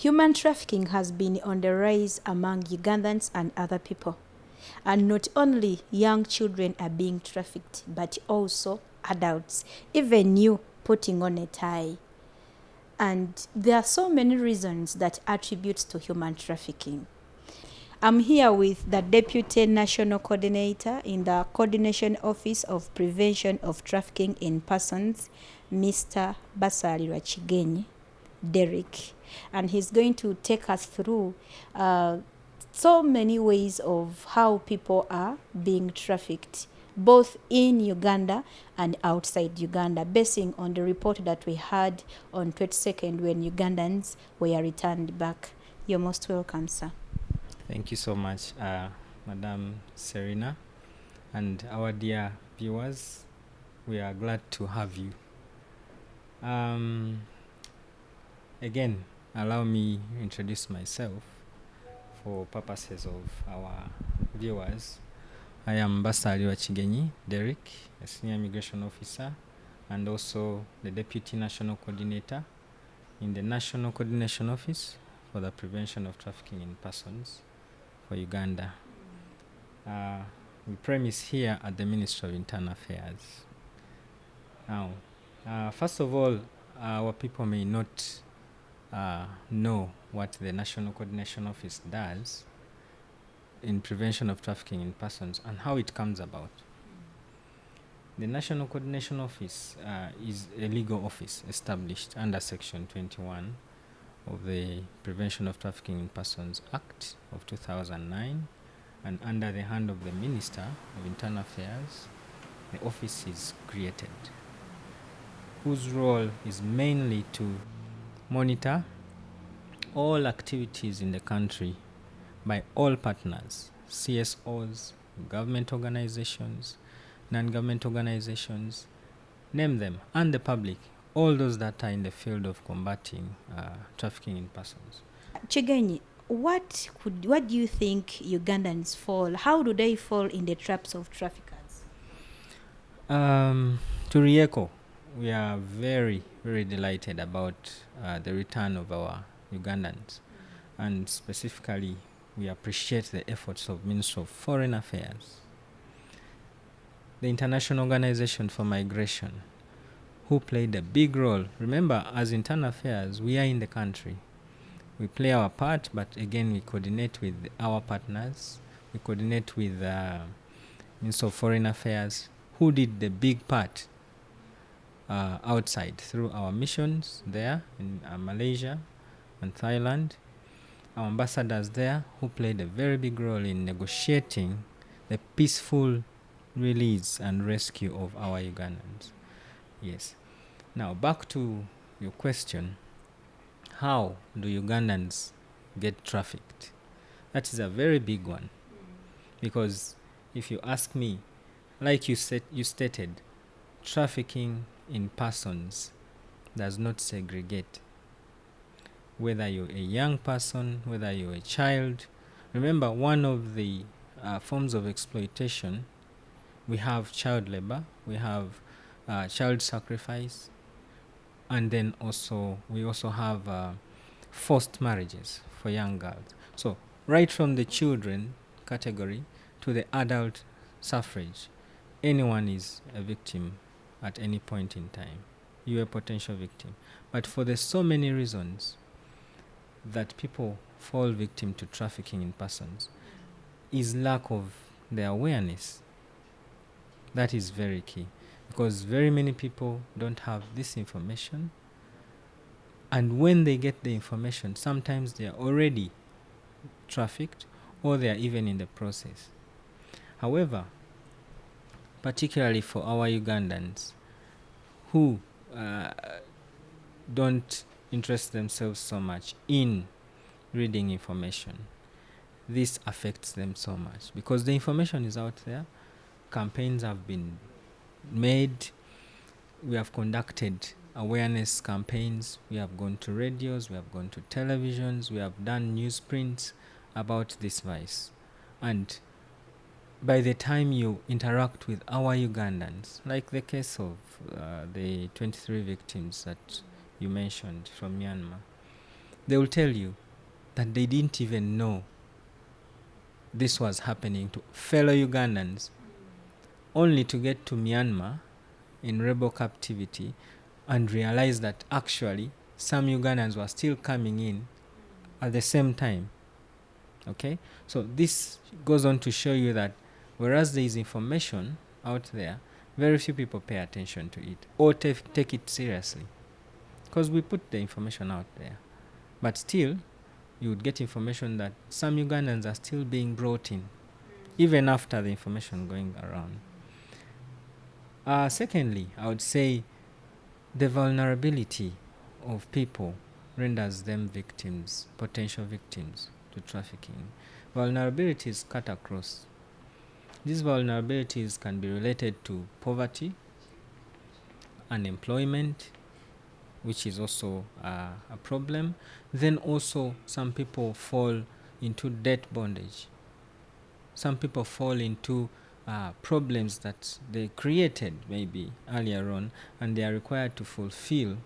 Human trafficking has been on the rise among Ugandans and other people. And not only young children are being trafficked, but also adults, even you putting on a tie. And there are so many reasons that attribute to human trafficking. I'm here with the Deputy National Coordinator in the Coordination Office of Prevention of Trafficking in Persons, Mr. Basalirwa Kigenyi, Derrick. And he's going to take us through so many ways of how people are being trafficked, both in Uganda and outside Uganda, basing on the report that we had on 22nd when Ugandans were returned back. You're most welcome, sir. Thank you so much, Madam Serena, and our dear viewers. We are glad to have you. Again, allow me to introduce myself for purposes of our viewers. I am Basalirwa Kigenyi, Derrick, a Senior Immigration Officer, and also the Deputy National Coordinator in the National Coordination Office for the Prevention of Trafficking in Persons for Uganda. We premise here at the Ministry of Internal Affairs. Now, first of all, our people may not know what the National Coordination Office does in prevention of trafficking in persons and how it comes about. The National Coordination Office is a legal office established under Section 21 of the Prevention of Trafficking in Persons Act of 2009, and under the hand of the Minister of Internal Affairs, the office is created, whose role is mainly to monitor all activities in the country by all partners, CSOs, government organizations, non-government organizations, name them, and the public, all those that are in the field of combating trafficking in persons. Kigenyi, what do you think Ugandans fall? How do they fall in the traps of traffickers? To re-echo, we are very, very delighted about the return of our Ugandans, and specifically, we appreciate the efforts of Ministry of Foreign Affairs, the International Organization for Migration, who played a big role. Remember, as Internal Affairs, we are in the country. We play our part, but again, we coordinate with our partners. We coordinate with Ministry of Foreign Affairs, who did the big part outside through our missions there in Malaysia and Thailand. Our ambassadors there, who played a very big role in negotiating the peaceful release and rescue of our Ugandans. Yes. Now, back to your question. How do Ugandans get trafficked? That is a very big one. Because if you ask me, like you stated, trafficking in persons does not segregate. Whether you're a young person, whether you're a child. Remember, one of the forms of exploitation, we have child labor, we have child sacrifice, and then we also have forced marriages for young girls. So right from the children category to the adult suffrage, anyone is a victim at any point in time. You're a potential victim. But for the so many reasons that people fall victim to trafficking in persons is lack of the awareness. That is very key, because very many people don't have this information, and when they get the information, sometimes they are already trafficked or they are even in the process. However, particularly for our Ugandans who don't interest themselves so much in reading information, this affects them so much because the information is out there. Campaigns have been made. We have conducted awareness campaigns. We have gone to radios, we have gone to televisions, we have done newsprints about this vice. And by the time you interact with our Ugandans, like the case of the 23 victims that you mentioned from Myanmar, They will tell you that they didn't even know this was happening to fellow Ugandans, only to get to Myanmar in rebel captivity and realize that actually some Ugandans were still coming in at the same time. Okay, so this goes on to show you that whereas there is information out there, very few people pay attention to it or take it seriously, because we put the information out there, but still you would get information that some Ugandans are still being brought in even after the information going around. Secondly, I would say the vulnerability of people renders them victims, potential victims to trafficking. Vulnerabilities cut across. These vulnerabilities can be related to poverty, unemployment, which is also a problem. Then also some people fall into debt bondage. Some people fall into problems that they created maybe earlier on, and they are required to fulfill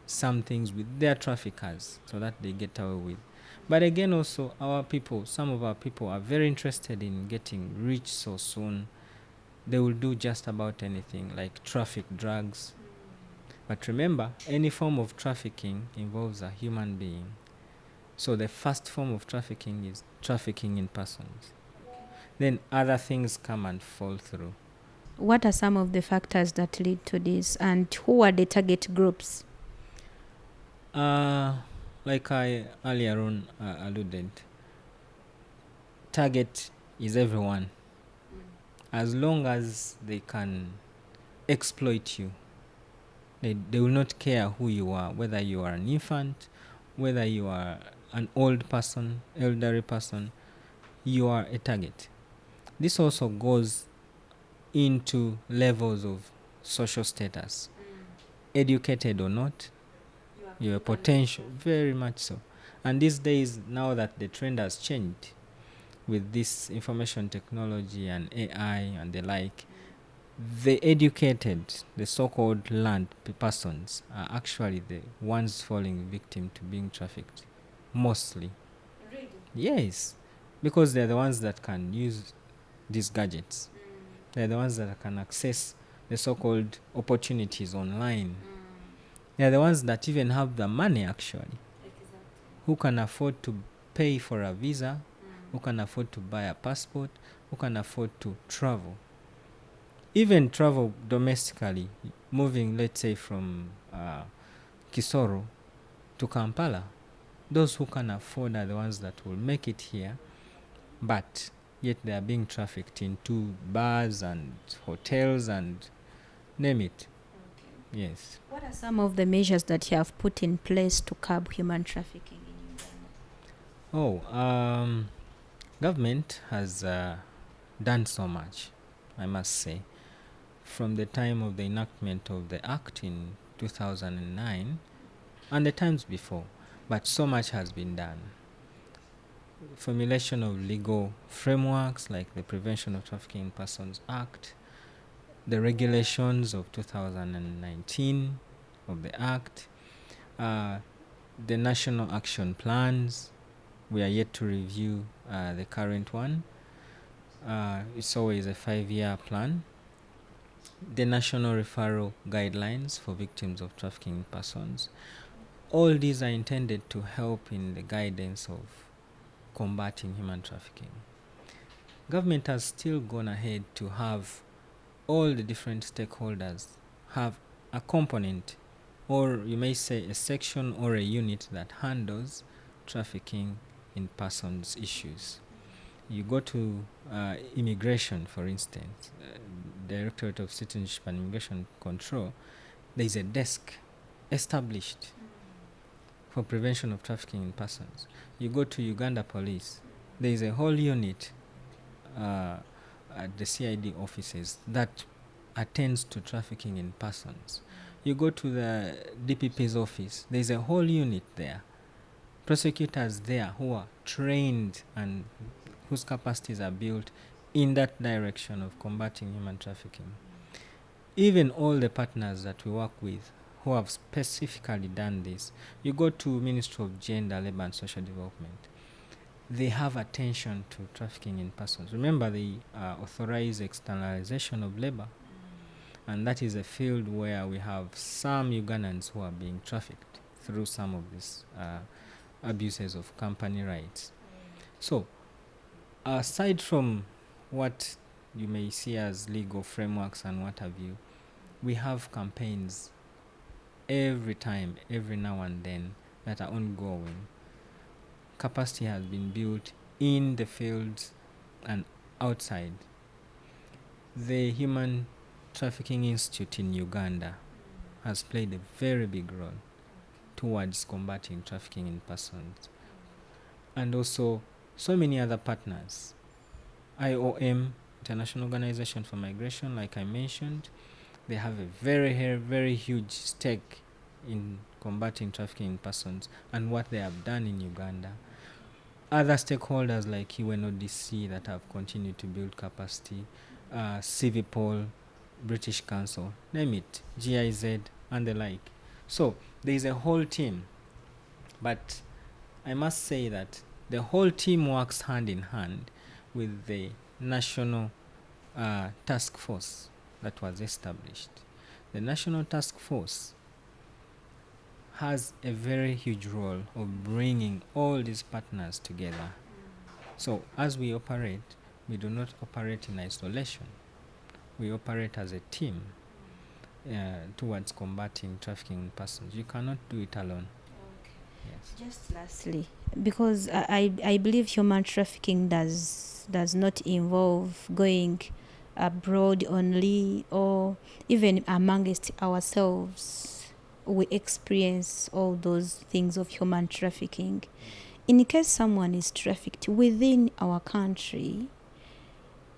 some things with their traffickers so that they get away with. But again, also some of our people are very interested in getting rich so soon. They will do just about anything, like traffic drugs. But remember, any form of trafficking involves a human being. So the first form of trafficking is trafficking in persons. Then other things come and fall through. What are some of the factors that lead to this, and who are the target groups? Like I earlier on alluded, target is everyone. As long as they can exploit you, they will not care who you are, whether you are an infant, whether you are an old person, elderly person, you are a target. This also goes into levels of social status. Educated or not, you are potential, very much so. And these days, now that the trend has changed with this information technology and AI and the like, the educated, the so-called learned persons are actually the ones falling victim to being trafficked, mostly. Really? Yes, because they're the ones that can use these gadgets. They're the ones that can access the so-called opportunities online. They're the ones that even have the money, actually. Exactly. Who can afford to pay for a visa, who can afford to buy a passport, who can afford to travel. Even travel domestically, moving, let's say, from Kisoro to Kampala. Those who can afford are the ones that will make it here, but yet they are being trafficked into bars and hotels and name it. Okay. Yes. What are some of the measures that you have put in place to curb human trafficking in Uganda? Government has done so much, I must say, from the time of the enactment of the Act in 2009 and the times before, but so much has been done. Formulation of legal frameworks like the Prevention of Trafficking in Persons Act, the regulations of 2019 of the Act, the national action plans. We are yet to review the current one. It's always a 5-year plan. The national referral guidelines for victims of trafficking in persons. All these are intended to help in the guidance of combating human trafficking. Government has still gone ahead to have all the different stakeholders have a component, or you may say a section or a unit that handles trafficking in persons issues. You go to immigration, for instance, Directorate of Citizenship and Immigration Control, there is a desk established for prevention of trafficking in persons. You go to Uganda Police, there is a whole unit at the CID offices that attends to trafficking in persons. You go to the DPP's office, there is a whole unit there. Prosecutors there who are trained and whose capacities are built in that direction of combating human trafficking. Even all the partners that we work with who have specifically done this. You go to Ministry of Gender, Labor and Social Development. They have attention to trafficking in persons. Remember, they authorize externalization of labor. And that is a field where we have some Ugandans who are being trafficked through some of these abuses of company rights. So, aside from what you may see as legal frameworks and what have you, we have campaigns every time, every now and then, that are ongoing. Capacity has been built in the fields and outside. The Human Trafficking Institute in Uganda has played a very big role towards combating trafficking in persons. And also so many other partners. IOM, International Organization for Migration, like I mentioned, they have a very huge stake in combating trafficking in persons and what they have done in Uganda. Other stakeholders like UNODC that have continued to build capacity, Civipol, British Council, name it, GIZ and the like. So there is a whole team, but I must say that the whole team works hand in hand with the national task force that was established. The national task force has a very huge role of bringing all these partners together. So as we operate, we do not operate in isolation. We operate as a team towards combating trafficking in persons. You cannot do it alone. Okay. Yes. Just lastly, because I believe human trafficking does not involve going abroad only, or even amongst ourselves we experience all those things of human trafficking. In case someone is trafficked within our country,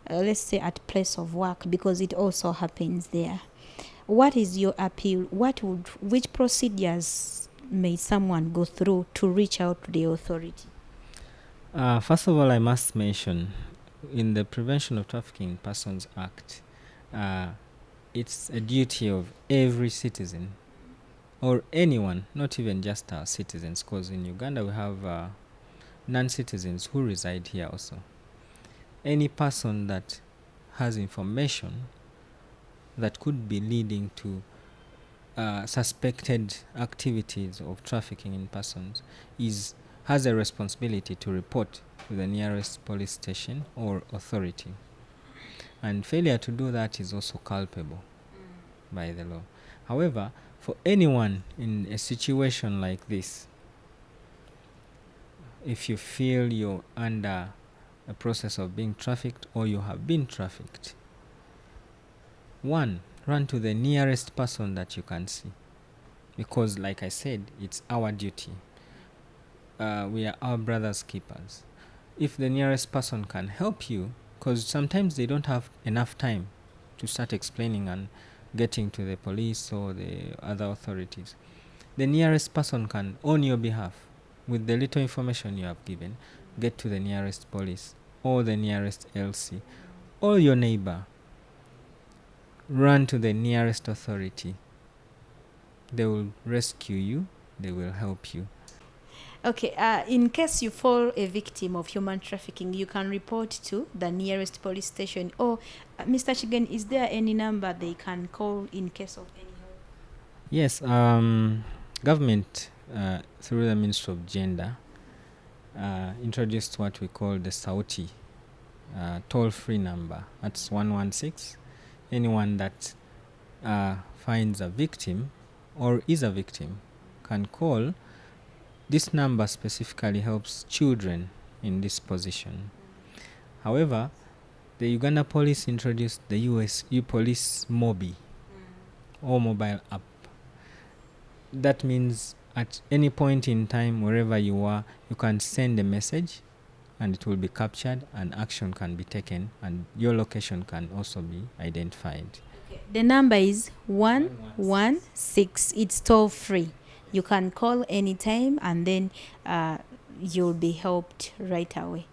let's say at place of work, because it also happens there, what is your appeal? Which procedures may someone go through to reach out to the authority? First of all, I must mention, in the Prevention of Trafficking in Persons Act, it's a duty of every citizen or anyone, not even just our citizens, because in Uganda we have non-citizens who reside here also. Any person that has information that could be leading to suspected activities of trafficking in persons has a responsibility to report to the nearest police station or authority. And failure to do that is also culpable by the law. However, for anyone in a situation like this, if you feel you're under a process of being trafficked or you have been trafficked, one, run to the nearest person that you can see, because like I said, it's our duty. We are our brother's keepers. If the nearest person can help you, because sometimes they don't have enough time to start explaining and getting to the police or the other authorities, the nearest person can, on your behalf, with the little information you have given, get to the nearest police or the nearest LC or your neighbor. Run to the nearest authority. They will rescue you. They will help you. Okay, in case you fall a victim of human trafficking, you can report to the nearest police station. Or, Mr. Kigenyi, is there any number they can call in case of any help? Yes, government, through the Ministry of Gender, introduced what we call the Sauti toll-free number. That's 116. Anyone that finds a victim or is a victim can call. This number specifically helps children in this position. However, the Uganda police introduced the U-Police Mobi or mobile app. That means at any point in time, wherever you are, you can send a message and it will be captured and action can be taken and your location can also be identified. Okay. The number is 116. It's toll free. You can call anytime and then you'll be helped right away.